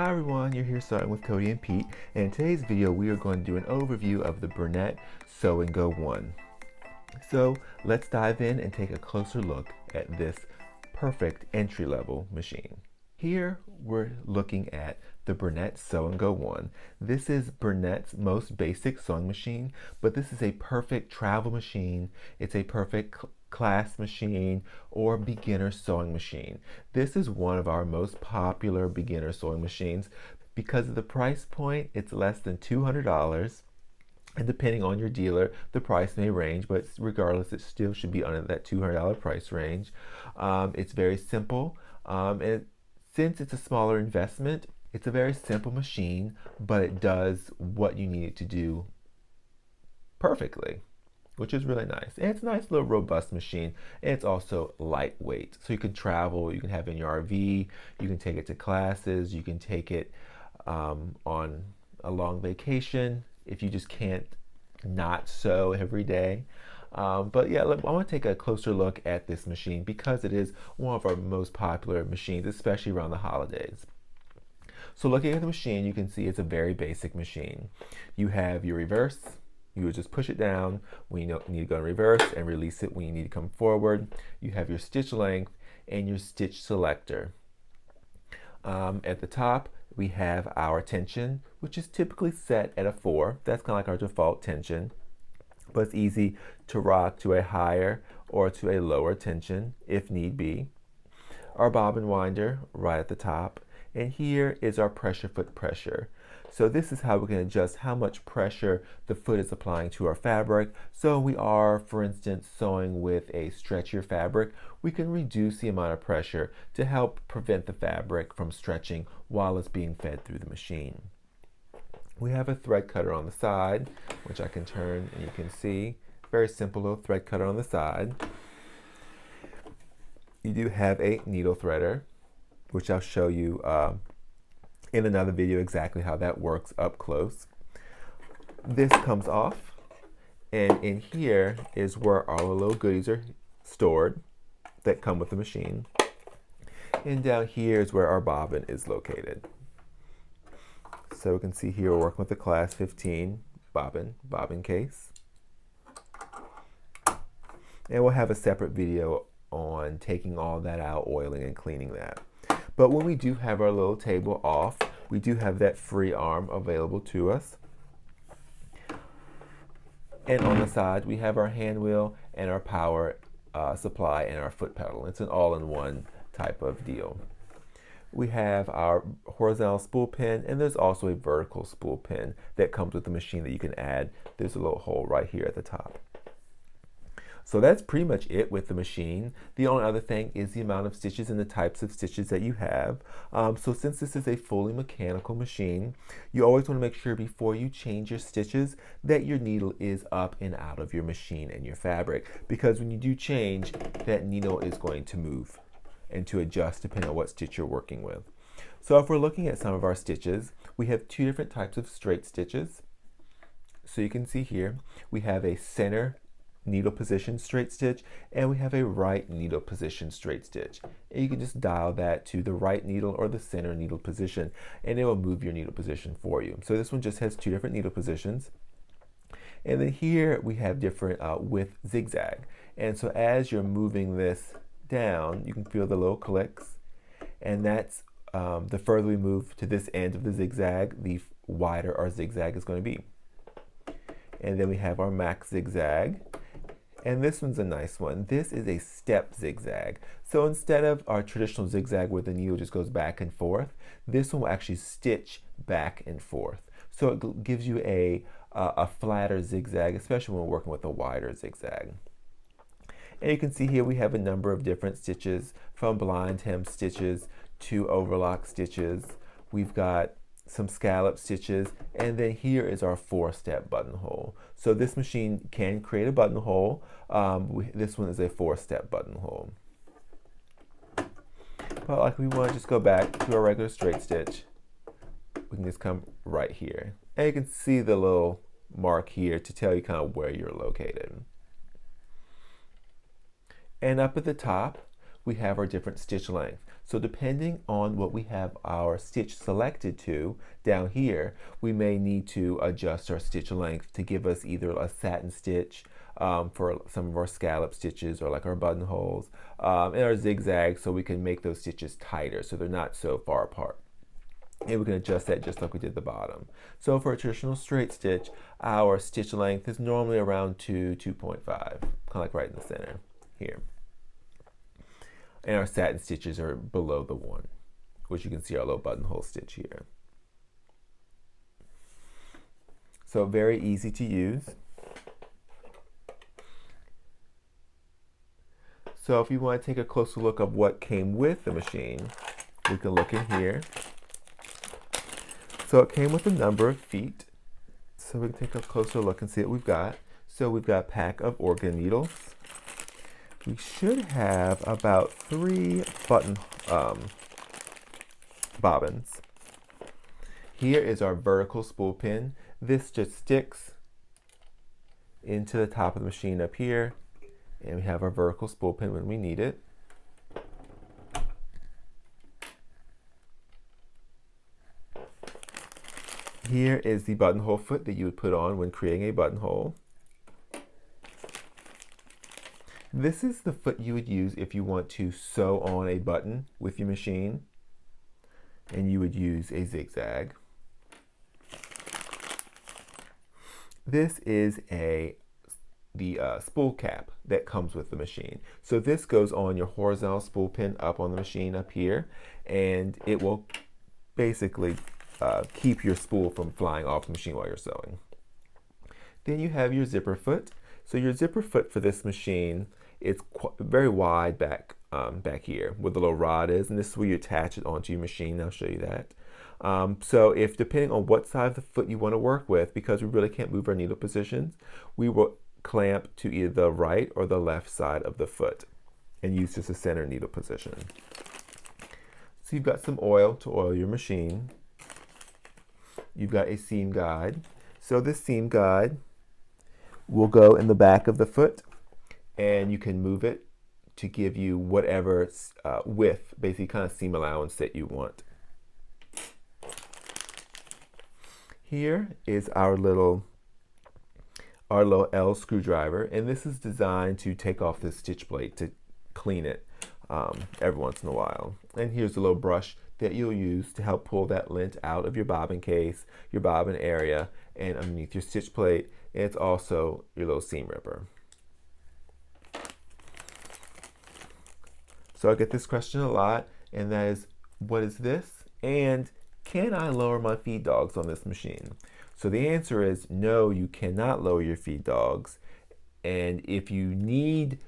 Hi everyone, you're here starting with Cody and Pete, and in today's video we are going to do an overview of the Bernette Sew&Go 1. So let's dive in and take a closer look at this perfect entry-level machine. Here we're looking at the Bernette Sew&Go 1. This is Bernette's most basic sewing machine, but this is a perfect travel machine. It's a perfect class machine or beginner sewing machine. This is one of our most popular beginner sewing machines. Because of the price point, it's less than $200. And depending on your dealer, the price may range, but regardless, it still should be under that $200 price range. It's very simple, and since it's a smaller investment, it's a very simple machine, but it does what you need it to do perfectly, which is really nice. And it's a nice little robust machine, and it's also lightweight. So you can travel, you can have it in your RV, you can take it to classes, you can take it on a long vacation if you just can't not sew every day. But yeah, I want to take a closer look at this machine because it is one of our most popular machines, especially around the holidays. So looking at the machine, you can see it's a very basic machine. You have your reverse. You would just push it down when you need to go in reverse and release it when you need to come forward. You have your stitch length and your stitch selector. At the top, we have our tension, which is typically set at a 4. That's kind of like our default tension, but it's easy to rock to a higher or to a lower tension if need be. Our bobbin winder right at the top, and here is our pressure foot pressure. So this is how we can adjust how much pressure the foot is applying to our fabric. So we are, for instance, sewing with a stretchier fabric, we can reduce the amount of pressure to help prevent the fabric from stretching while it's being fed through the machine. We have a thread cutter on the side, which I can turn and you can see. Very simple little thread cutter on the side. You do have a needle threader, which I'll show you in another video exactly how that works up close. This comes off, and in here is where all the little goodies are stored that come with the machine. And down here is where our bobbin is located. So we can see here we're working with the class 15 bobbin case. And we'll have a separate video on taking all that out, oiling and cleaning that. But when we do have our little table off, we do have that free arm available to us. And on the side, we have our hand wheel and our power supply and our foot pedal. It's an all-in-one type of deal. We have our horizontal spool pin, and there's also a vertical spool pin that comes with the machine that you can add. There's a little hole right here at the top. So that's pretty much it with the machine. The only other thing is the amount of stitches and the types of stitches that you have. So since this is a fully mechanical machine, you always want to make sure before you change your stitches that your needle is up and out of your machine and your fabric. Because when you do change, that needle is going to move and to adjust depending on what stitch you're working with. So if we're looking at some of our stitches, we have 2 different types of straight stitches. So you can see here, we have a center needle position straight stitch, and we have a right needle position straight stitch. And you can just dial that to the right needle or the center needle position, and it will move your needle position for you. So this one just has 2 different needle positions. And then here we have different with zigzag. And so as you're moving this down, you can feel the little clicks, and that's the further we move to this end of the zigzag, the wider our zigzag is going to be. And then we have our max zigzag. And this one's a nice one. This is a step zigzag. So instead of our traditional zigzag where the needle just goes back and forth, this one will actually stitch back and forth. So it gives you a flatter zigzag, especially when we're working with a wider zigzag. And you can see here we have a number of different stitches, from blind hem stitches to overlock stitches. We've got some scallop stitches, and then here is our 4-step buttonhole. So this machine can create a buttonhole. This one is a 4-step buttonhole. But like we want to just go back to our regular straight stitch, we can just come right here. And you can see the little mark here to tell you kind of where you're located. And up at the top, we have our different stitch length. So depending on what we have our stitch selected to down here, we may need to adjust our stitch length to give us either a satin stitch for some of our scallop stitches or like our buttonholes, and our zigzag, so we can make those stitches tighter so they're not so far apart. And we can adjust that just like we did the bottom. So for a traditional straight stitch, our stitch length is normally around 2.5, kind of like right in the center here. And our satin stitches are below the 1, which you can see our little buttonhole stitch here. So very easy to use. So if you want to take a closer look of what came with the machine, we can look in here. So it came with a number of feet. So we can take a closer look and see what we've got. So we've got a pack of organ needles. We should have about 3 button bobbins. Here is our vertical spool pin. This just sticks into the top of the machine up here, and we have our vertical spool pin when we need it. Here is the buttonhole foot that you would put on when creating a buttonhole. This is the foot you would use if you want to sew on a button with your machine, and you would use a zigzag. This is the spool cap that comes with the machine. So this goes on your horizontal spool pin up on the machine up here, and it will basically keep your spool from flying off the machine while you're sewing. Then you have your zipper foot. So your zipper foot for this machine, it's very wide back here where the little rod is, and this is where you attach it onto your machine. I'll show you that. So if depending on what side of the foot you want to work with, because we really can't move our needle positions, we will clamp to either the right or the left side of the foot and use just a center needle position. So you've got some oil to oil your machine. You've got a seam guide. So this seam guide will go in the back of the foot, and you can move it to give you whatever width, basically kind of seam allowance that you want. Here is our little L screwdriver, and this is designed to take off the stitch plate to clean it every once in a while. And here's a little brush that you'll use to help pull that lint out of your bobbin case, your bobbin area, and underneath your stitch plate. And it's also your little seam ripper. So I get this question a lot, and that is, what is this? And can I lower my feed dogs on this machine? So the answer is no, you cannot lower your feed dogs. And if you need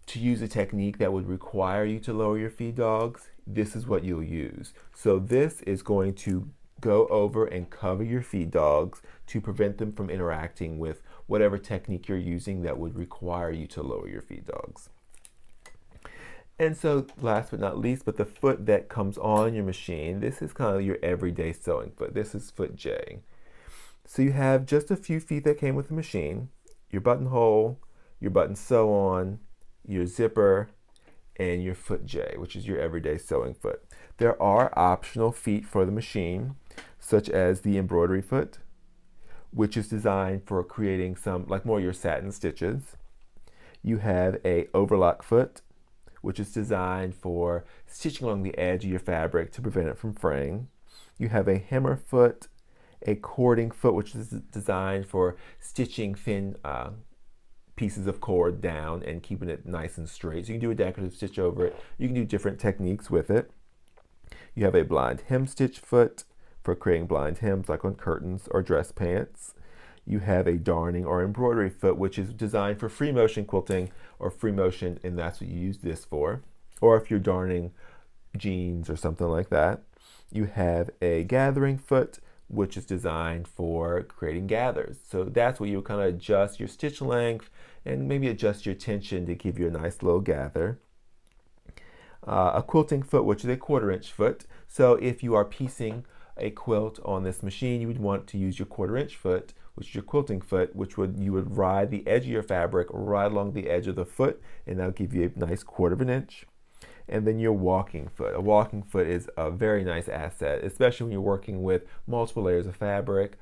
to use a technique that would require you to lower your feed dogs, this is what you'll use. So this is going to go over and cover your feed dogs to prevent them from interacting with whatever technique you're using that would require you to lower your feed dogs. And so last but not least, but the foot that comes on your machine, this is kind of your everyday sewing foot. This is foot J. So you have just a few feet that came with the machine, your buttonhole, your button sew on, your zipper, and your foot J, which is your everyday sewing foot. There are optional feet for the machine, such as the embroidery foot, which is designed for creating some, like more your satin stitches. You have a overlock foot, which is designed for stitching along the edge of your fabric to prevent it from fraying. You have a hammer foot, a cording foot, which is designed for stitching thin pieces of cord down and keeping it nice and straight. So you can do a decorative stitch over it. You can do different techniques with it. You have a blind hem stitch foot for creating blind hems like on curtains or dress pants. You have a darning or embroidery foot, which is designed for free motion quilting or free motion, and that's what you use this for. Or if you're darning jeans or something like that. You have a gathering foot, which is designed for creating gathers. So that's where you kind of adjust your stitch length and maybe adjust your tension to give you a nice little gather. A quilting foot, which is a 1/4 inch foot. So if you are piecing a quilt on this machine, you would want to use your 1/4 inch foot, which is your quilting foot, which you would ride the edge of your fabric right along the edge of the foot, and that'll give you a nice 1/4 of an inch. And then your walking foot. A walking foot is a very nice asset, especially when you're working with multiple layers of fabric,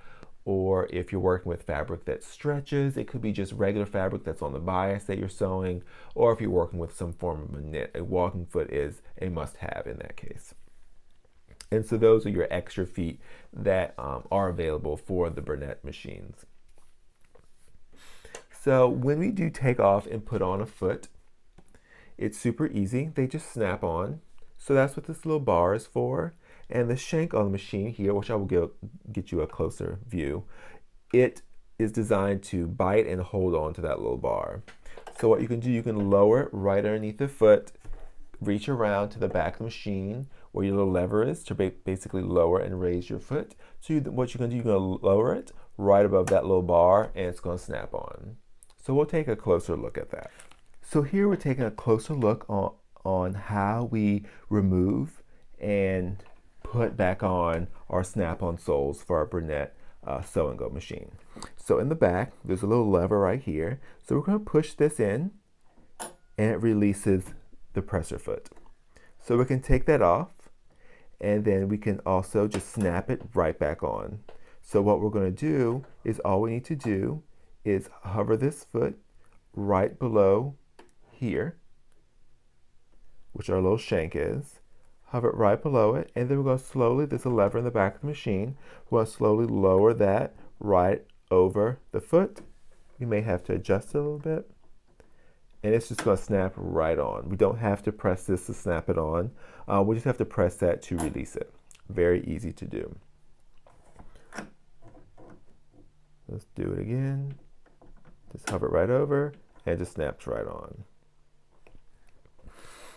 or if you're working with fabric that stretches. It could be just regular fabric that's on the bias that you're sewing, or if you're working with some form of a knit, a walking foot is a must-have in that case. And so those are your extra feet that are available for the bernette machines. So when we do take off and put on a foot, it's super easy. They just snap on. So that's what this little bar is for. And the shank on the machine here, which I will get you a closer view, it is designed to bite and hold on to that little bar. So what you can do, you can lower it right underneath the foot, reach around to the back of the machine where your little lever is to basically lower and raise your foot. So what you're going to do, you're going to lower it right above that little bar, and it's going to snap on. So we'll take a closer look at that. So here we're taking a closer look on how we remove and put back on our snap-on soles for our bernette Sew&Go machine. So in the back, there's a little lever right here. So we're going to push this in, and it releases the presser foot. So we can take that off, and then we can also just snap it right back on. So what we're going to do is, all we need to do is hover this foot right below here, which our little shank is. Hover it right below it, and then we're going to slowly, there's a lever in the back of the machine, we're going to slowly lower that right over the foot. You may have to adjust it a little bit, and it's just going to snap right on. We don't have to press this to snap it on. We just have to press that to release it. Very easy to do. Let's do it again. Just hover it right over, and it just snaps right on.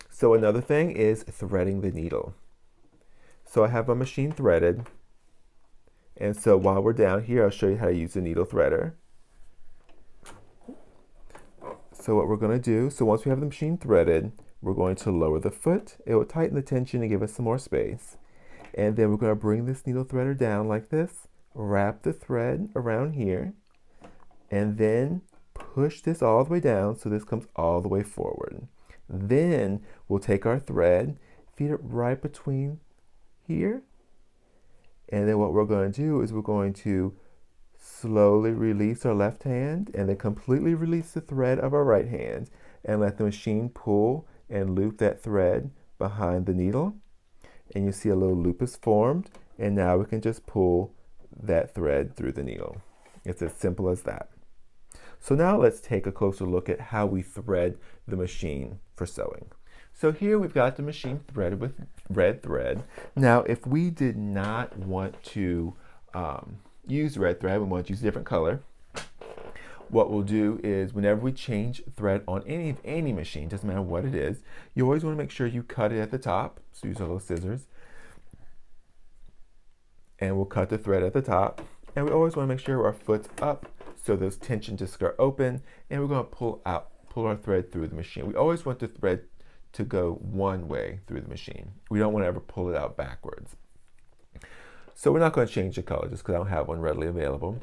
So another thing is threading the needle. So I have my machine threaded, and so while we're down here, I'll show you how to use the needle threader. So what we're going to do, so once we have the machine threaded, we're going to lower the foot. It will tighten the tension and give us some more space. And then we're going to bring this needle threader down like this, wrap the thread around here, and then push this all the way down so this comes all the way forward. Then we'll take our thread, feed it right between here, and then what we're going to do is we're going to slowly release our left hand and then completely release the thread of our right hand and let the machine pull and loop that thread behind the needle. And you see a little loop is formed, and now we can just pull that thread through the needle. It's as simple as that. So now let's take a closer look at how we thread the machine for sewing. So here we've got the machine threaded with red thread. Now if we did not want to use red thread, we want to use a different color, what we'll do is whenever we change thread on any machine, doesn't matter what it is, you always want to make sure you cut it at the top. So use our little scissors, and we'll cut the thread at the top. And we always want to make sure our foot's up, so those tension discs are open, and we're going to pull our thread through the machine. We always want the thread to go one way through the machine. We don't want to ever pull it out backwards. So we're not going to change the color just because I don't have one readily available,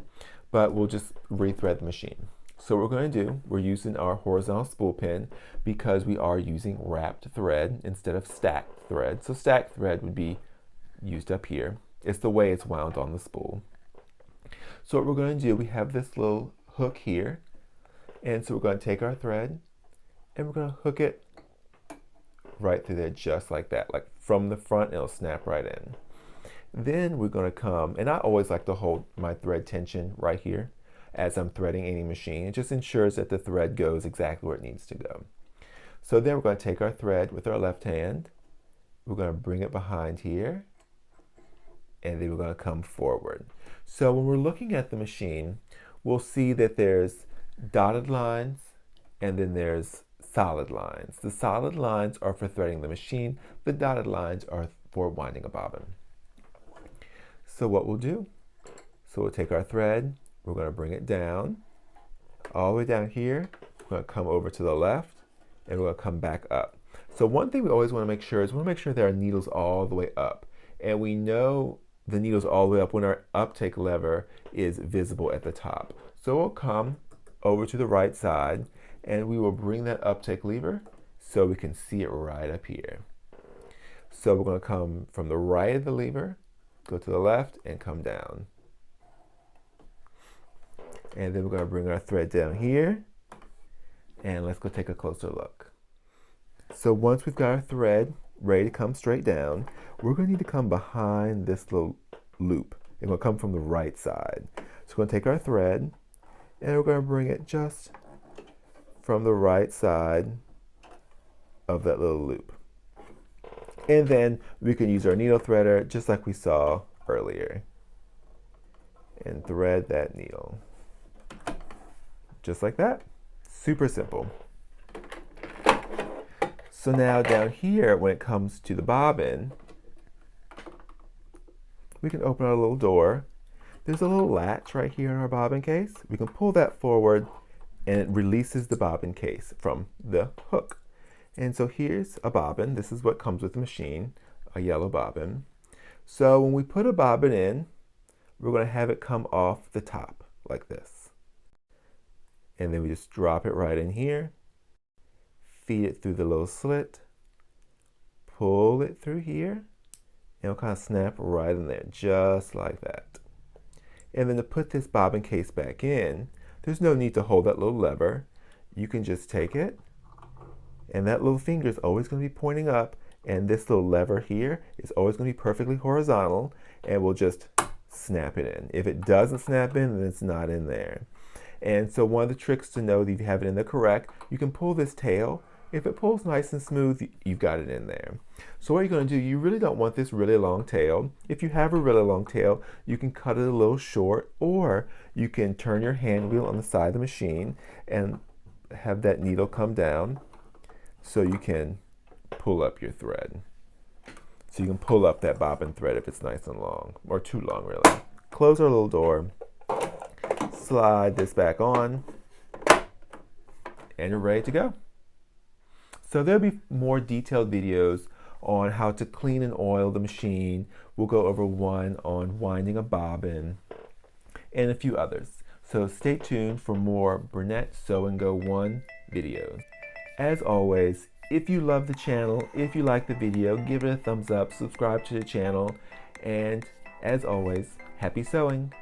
but we'll just rethread the machine. So what we're going to do, we're using our horizontal spool pin because we are using wrapped thread instead of stacked thread. So stacked thread would be used up here. It's the way it's wound on the spool. So what we're going to do, we have this little hook here, and so we're going to take our thread and we're going to hook it right through there just like that, like from the front, it'll snap right in. Then we're going to come, and I always like to hold my thread tension right here as I'm threading any machine. It just ensures that the thread goes exactly where it needs to go. So then we're going to take our thread with our left hand, we're going to bring it behind here, and then we're going to come forward. So when we're looking at the machine, we'll see that there's dotted lines and then there's solid lines. The solid lines are for threading the machine. The dotted lines are for winding a bobbin. So what we'll do, so we'll take our thread, we're going to bring it down, all the way down here, we're going to come over to the left, and we're going to come back up. So one thing we always want to make sure is we want to make sure that our needle's all the way up. And we know the needles all the way up when our uptake lever is visible at the top. So we'll come over to the right side and we will bring that uptake lever so we can see it right up here. So we're going to come from the right of the lever, go to the left and come down. And then we're going to bring our thread down here and let's go take a closer look. So once we've got our thread ready to come straight down, we're going to need to come behind this little loop. It's going to come from the right side. So we're going to take our thread and we're going to bring it just from the right side of that little loop. And then we can use our needle threader just like we saw earlier and thread that needle. Just like that. Super simple. So now down here, when it comes to the bobbin, we can open our little door. There's a little latch right here in our bobbin case. We can pull that forward and it releases the bobbin case from the hook. And so here's a bobbin. This is what comes with the machine, a yellow bobbin. So when we put a bobbin in, we're going to have it come off the top like this. And then we just drop it right in here. Feed it through the little slit, pull it through here, and it'll kind of snap right in there, just like that. And then to put this bobbin case back in, there's no need to hold that little lever. You can just take it, and that little finger is always going to be pointing up, and this little lever here is always going to be perfectly horizontal, and we'll just snap it in. If it doesn't snap in, then it's not in there. And so one of the tricks to know that you have it in there correct, you can pull this tail. If it pulls nice and smooth, you've got it in there. So what you're going to do, you really don't want this really long tail. If you have a really long tail, you can cut it a little short, or you can turn your hand wheel on the side of the machine and have that needle come down so you can pull up your thread. So you can pull up that bobbin thread if it's nice and long, or too long really. Close our little door, slide this back on, and you're ready to go. So there'll be more detailed videos on how to clean and oil the machine. We'll go over one on winding a bobbin and a few others. So stay tuned for more Bernette Sew&Go 1 videos. As always, if you love the channel, if you like the video, give it a thumbs up, subscribe to the channel, and as always, happy sewing!